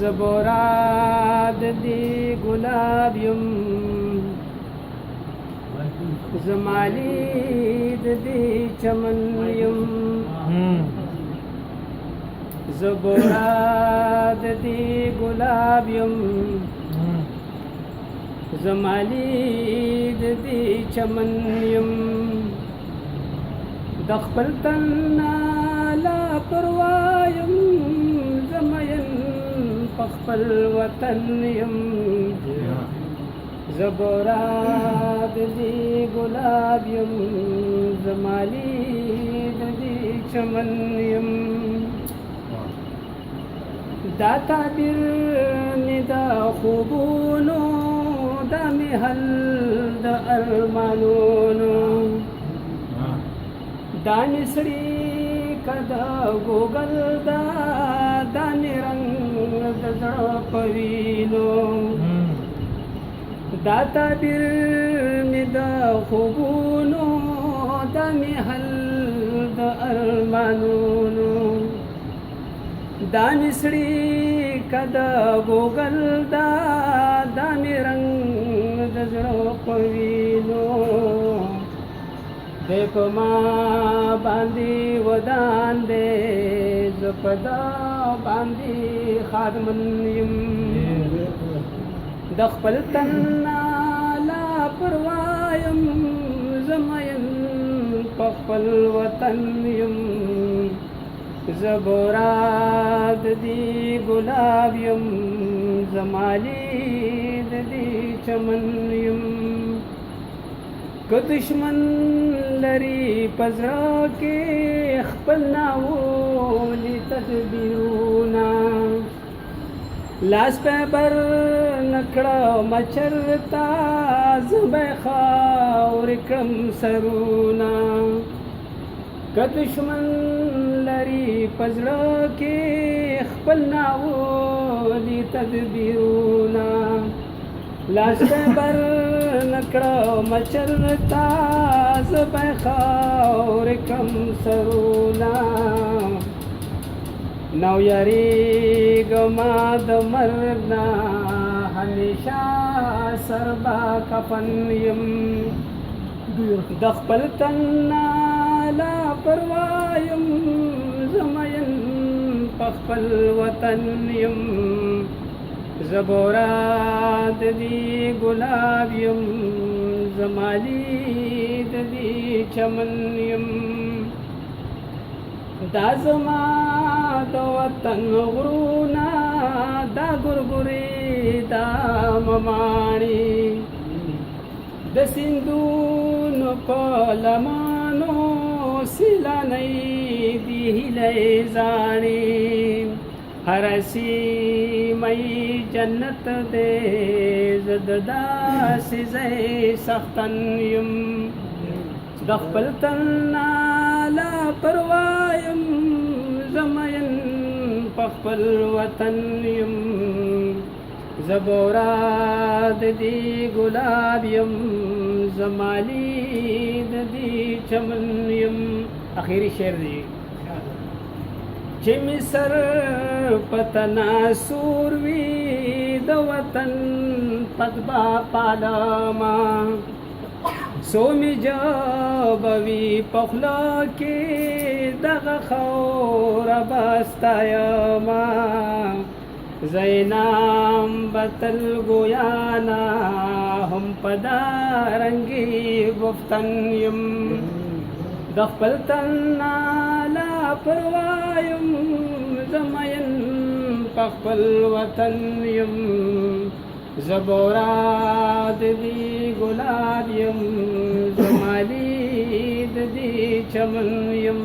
زبوراد دی گلاب یم زمالید دی چمن یم زبوراد دی گلاب یم زمالید دی چمن یم دخپل تن لا پروایم زمین پخپل وطن یم زبوراد دی گلاب یم زمالید دی چمن یم دا تعبیر ندا خوبونو دا محل دا ارمانونو دا نسری کدا گوگل دا دانی رنگ دا زڑا پوینو دا تعبیر ندا خوبونو دا محل دا ارمانونو دانی سڑی کدا گوگل دا دانی رنگ دزڑو قوینو دے پما باندی ودان دے زپدا باندی خادمن یم دخپل تننا لا پروایم زمین پخپل وطن یم زبوراد دی گلاب یم زمالید دی چمن یم که دشمن لری پزرا کے خپل ناولی تدبیرونا لاس پہ بر نکڑا مچرتا زبے خاور اکرم سرونا که دشمن لری پزړه کې خپل ناولی تدبیرونا لاس په بر نکړه مچرتا زبې خاور کم سرونا نو یریږم د مرګ نه همیشه سربا کفن یم د خپل تن لا پروایم زمین پخپل وطن یم زبوراد دی گلاب یم زمالید دی چمن یم دا زما د وطن غرونا دا ګرګری دا مماڼي د سیندونو په لمانو سیلانی دی هیلې زاڼي هر سیمې جنت دې زد داسې ځای سختن یم د خپل تن لا پروایم زمین پخپل وطن یم زبوراد دی گلاب یم زمالید دی چمن یم اخیری شعر دی چې می سر پتنا سور وی د وطن پدبا پالما سو می جابوی پخلا کې دغه خور باستایما زینام بتل گویانا هم پدارنگی گفتن یم دخپل تن لا پروایم زمین پخپل وطن یم زبوراد دی گلاب یم زمالید دی چمن یم